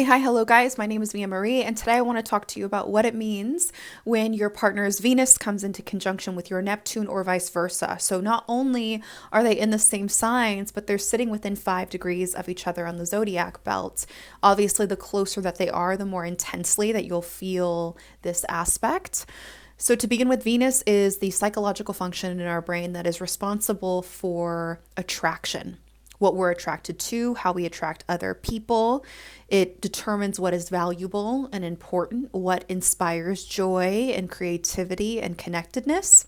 Hi, hello guys. My name is Mia Marie, and today I want to talk to you about what it means when your partner's Venus comes into conjunction with your Neptune or vice versa. So, not only are they in the same signs, but they're sitting within 5 degrees of each other on the zodiac belt. Obviously, the closer that they are, the more intensely that you'll feel this aspect. So, to begin with, Venus is the psychological function in our brain that is responsible for attraction, what we're attracted to, how we attract other people. It determines what is valuable and important, what inspires joy and creativity and connectedness.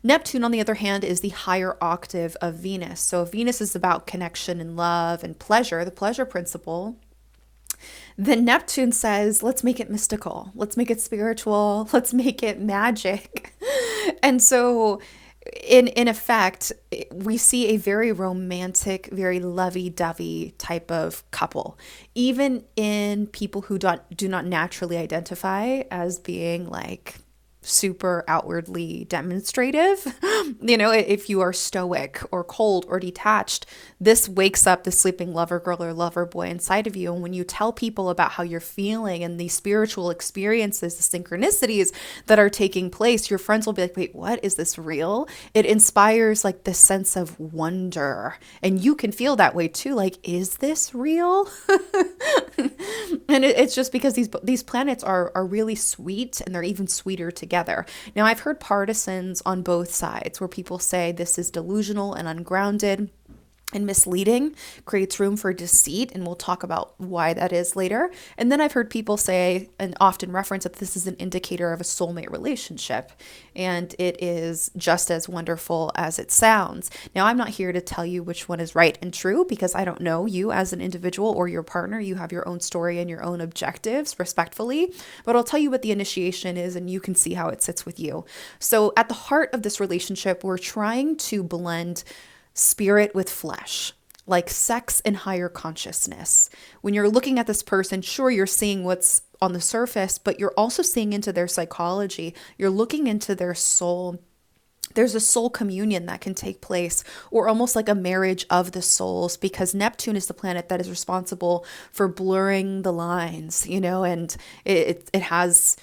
Neptune, on the other hand, is the higher octave of Venus. So if Venus is about connection and love and pleasure, the pleasure principle, then Neptune says, let's make it mystical, let's make it spiritual, let's make it magic. And so in effect, we see a very romantic, very lovey-dovey type of couple, even in people who do not naturally identify as being like super outwardly demonstrative. If you are stoic or cold or detached, this wakes up the sleeping lover girl or lover boy inside of you. And when you tell people about how you're feeling and these spiritual experiences, the synchronicities that are taking place, your friends will be like, wait, what? Is this real? It inspires like this sense of wonder. And you can feel that way too. Like, is this real? And it's just because these planets are really sweet, and they're even sweeter together. Now, I've heard partisans on both sides where people say this is delusional and ungrounded and misleading, creates room for deceit, and we'll talk about why that is later. And then I've heard people say, and often reference, that this is an indicator of a soulmate relationship, and it is just as wonderful as it sounds. Now, I'm not here to tell you which one is right and true, because I don't know you as an individual or your partner. You have your own story and your own objectives, respectfully, but I'll tell you what the initiation is, and you can see how it sits with you. So at the heart of this relationship, we're trying to blend spirit with flesh, like sex and higher consciousness. When you're looking at this person, sure, you're seeing what's on the surface, but you're also seeing into their psychology. You're looking into their soul. There's a soul communion that can take place, or almost like a marriage of the souls, because Neptune is the planet that is responsible for blurring the lines, and it has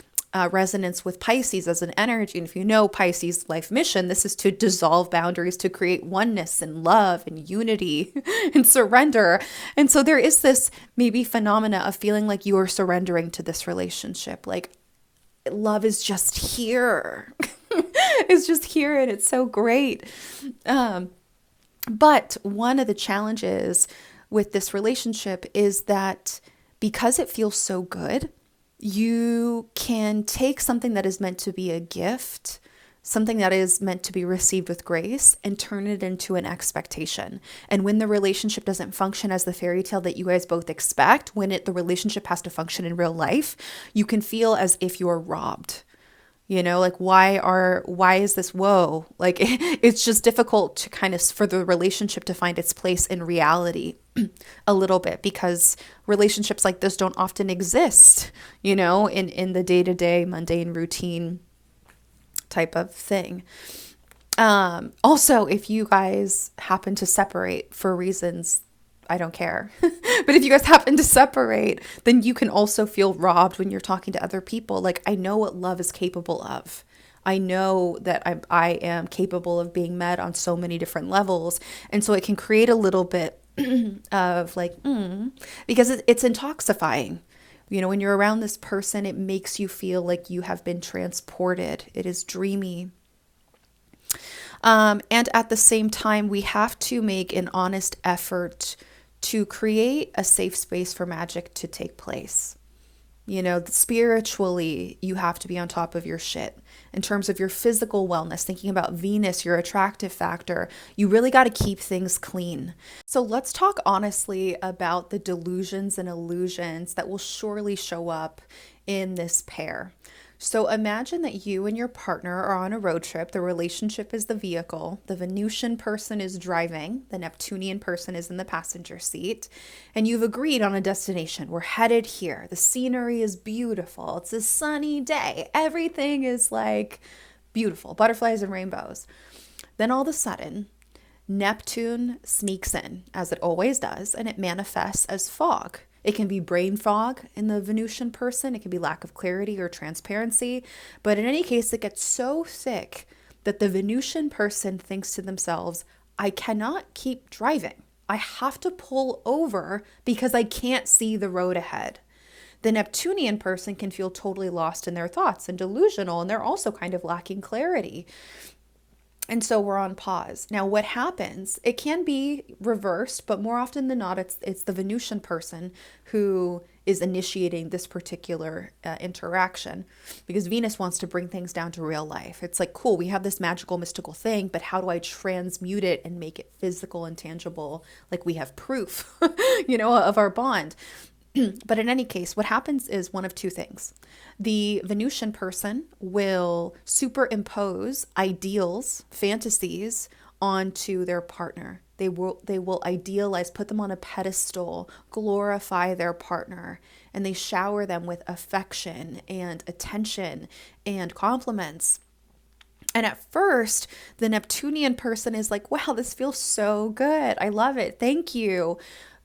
resonance with Pisces as an energy. And if you know Pisces' life mission, this is to dissolve boundaries, to create oneness and love and unity and surrender. And so there is this maybe phenomena of feeling like you are surrendering to this relationship. Like, love is just here. It's just here, and it's so great. But one of the challenges with this relationship is that because it feels so good, you can take something that is meant to be a gift, something that is meant to be received with grace, and turn it into an expectation. And when the relationship doesn't function as the fairy tale that you guys both expect, when the relationship has to function in real life, you can feel as if you're robbed. Like, why is this? Whoa. Like, it's just difficult to kind of, for the relationship to find its place in reality a little bit, because relationships like this don't often exist, in the day-to-day mundane routine type of thing. Also, if you guys happen to separate for reasons, I don't care. But if you guys happen to separate, then you can also feel robbed when you're talking to other people. Like, I know what love is capable of. I know that I am capable of being met on so many different levels. And so it can create a little bit of like, because it's intoxifying. When you're around this person, it makes you feel like you have been transported. It is dreamy. And at the same time, we have to make an honest effort to create a safe space for magic to take place. Spiritually, you have to be on top of your shit. In terms of your physical wellness, thinking about Venus, your attractive factor, you really got to keep things clean. So let's talk honestly about the delusions and illusions that will surely show up in this pair. So imagine that you and your partner are on a road trip. The relationship is the vehicle. The Venusian person is driving. The Neptunian person is in the passenger seat. And you've agreed on a destination. We're headed here. The scenery is beautiful. It's a sunny day. Everything is like beautiful. Butterflies and rainbows. Then all of a sudden, Neptune sneaks in, as it always does, and it manifests as fog. It can be brain fog in the Venusian person. It can be lack of clarity or transparency. But in any case, it gets so thick that the Venusian person thinks to themselves, I cannot keep driving. I have to pull over because I can't see the road ahead. The Neptunian person can feel totally lost in their thoughts and delusional, and they're also kind of lacking clarity. And so we're on pause. Now, what happens? It can be reversed, but more often than not, it's the Venusian person who is initiating this particular interaction, because Venus wants to bring things down to real life. It's like, cool, we have this magical, mystical thing, but how do I transmute it and make it physical and tangible? Like we have proof, of our bond. But in any case, what happens is one of two things. The Venusian person will superimpose ideals, fantasies onto their partner. They will idealize, put them on a pedestal, glorify their partner, and they shower them with affection and attention and compliments. And at first, the Neptunian person is like, wow, this feels so good. I love it. Thank you.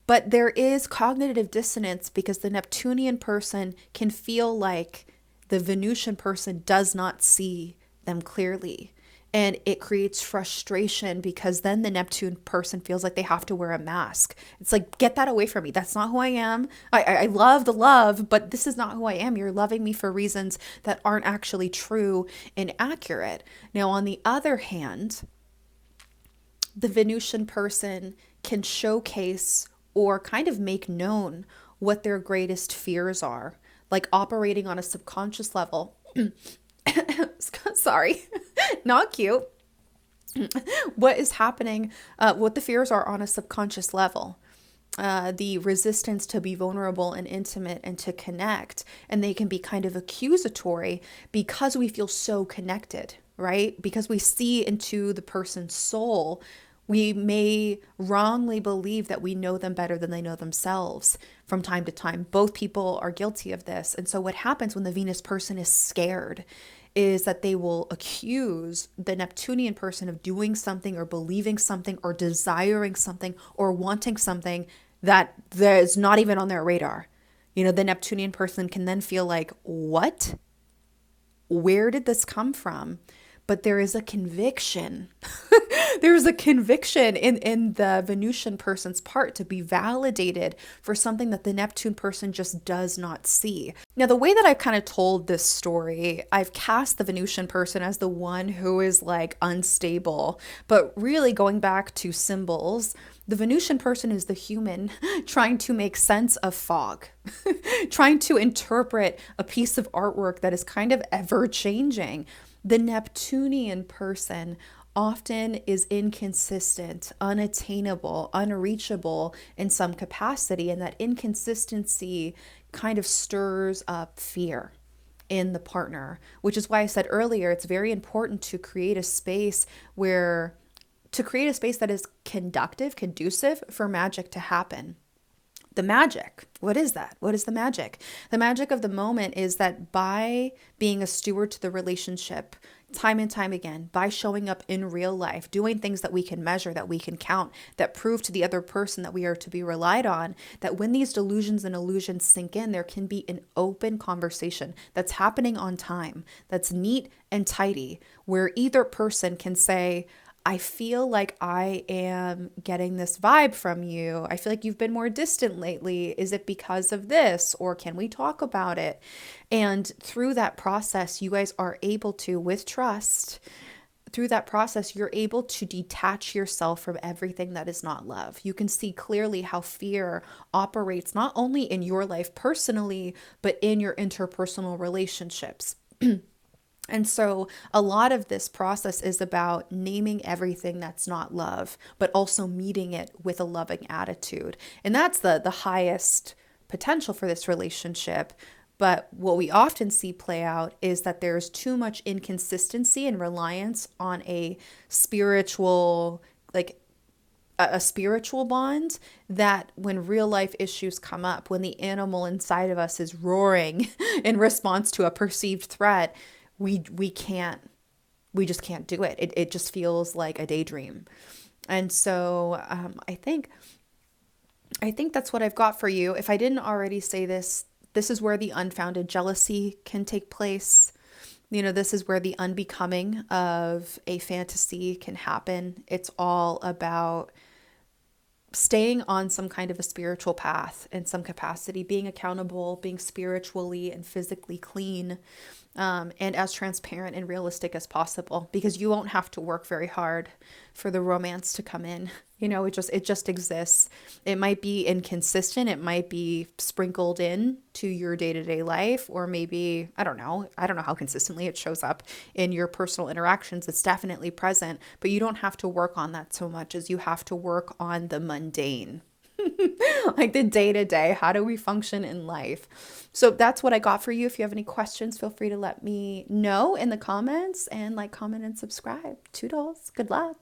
But there is cognitive dissonance because the Neptunian person can feel like the Venusian person does not see them clearly. And it creates frustration because then the Neptune person feels like they have to wear a mask. It's like, get that away from me. That's not who I am. I love the love, but this is not who I am. You're loving me for reasons that aren't actually true and accurate. Now, on the other hand, the Venusian person can showcase or kind of make known what their greatest fears are, like operating on a subconscious level. Sorry, not cute. What is happening, what the fears are on a subconscious level. The resistance to be vulnerable and intimate and to connect. And they can be kind of accusatory because we feel so connected, right? Because we see into the person's soul. We may wrongly believe that we know them better than they know themselves from time to time. Both people are guilty of this. And so what happens when the Venus person is scared is that they will accuse the Neptunian person of doing something or believing something or desiring something or wanting something that is not even on their radar. The Neptunian person can then feel like, what? Where did this come from? But there is a conviction. There's a conviction in the Venusian person's part to be validated for something that the Neptune person just does not see. Now, the way that I've kind of told this story, I've cast the Venusian person as the one who is like unstable. But really going back to symbols, the Venusian person is the human trying to make sense of fog, trying to interpret a piece of artwork that is kind of ever changing. The Neptunian person often is inconsistent, unattainable, unreachable in some capacity, and that inconsistency kind of stirs up fear in the partner, which is why I said earlier, it's very important to create a space that is conducive for magic to happen. The magic, what is that? What is the magic? The magic of the moment is that by being a steward to the relationship, time and time again, by showing up in real life, doing things that we can measure, that we can count, that prove to the other person that we are to be relied on, that when these delusions and illusions sink in, there can be an open conversation that's happening on time, that's neat and tidy, where either person can say, I feel like I am getting this vibe from you. I feel like you've been more distant lately. Is it because of this? Or can we talk about it? And through that process, you guys are able to, with trust, through that process, you're able to detach yourself from everything that is not love. You can see clearly how fear operates not only in your life personally, but in your interpersonal relationships. And so a lot of this process is about naming everything that's not love, but also meeting it with a loving attitude. And that's the highest potential for this relationship. But what we often see play out is that there's too much inconsistency and reliance on a spiritual, a spiritual bond, that when real life issues come up, when the animal inside of us is roaring in response to a perceived threat, we just can't do it. It just feels like a daydream. And so I think I think that's what I've got for you. If I didn't already say this, this is where the unfounded jealousy can take place. This is where the unbecoming of a fantasy can happen. It's all about staying on some kind of a spiritual path in some capacity, being accountable, being spiritually and physically clean, and as transparent and realistic as possible, because you won't have to work very hard for the romance to come in. It just exists. It might be inconsistent. It might be sprinkled in to your day-to-day life, or maybe, I don't know how consistently it shows up in your personal interactions. It's definitely present, but you don't have to work on that so much as you have to work on the mundane. Like the day to day, how do we function in life? So that's what I got for you. If you have any questions, feel free to let me know in the comments, and comment and subscribe. Toodles. Good luck.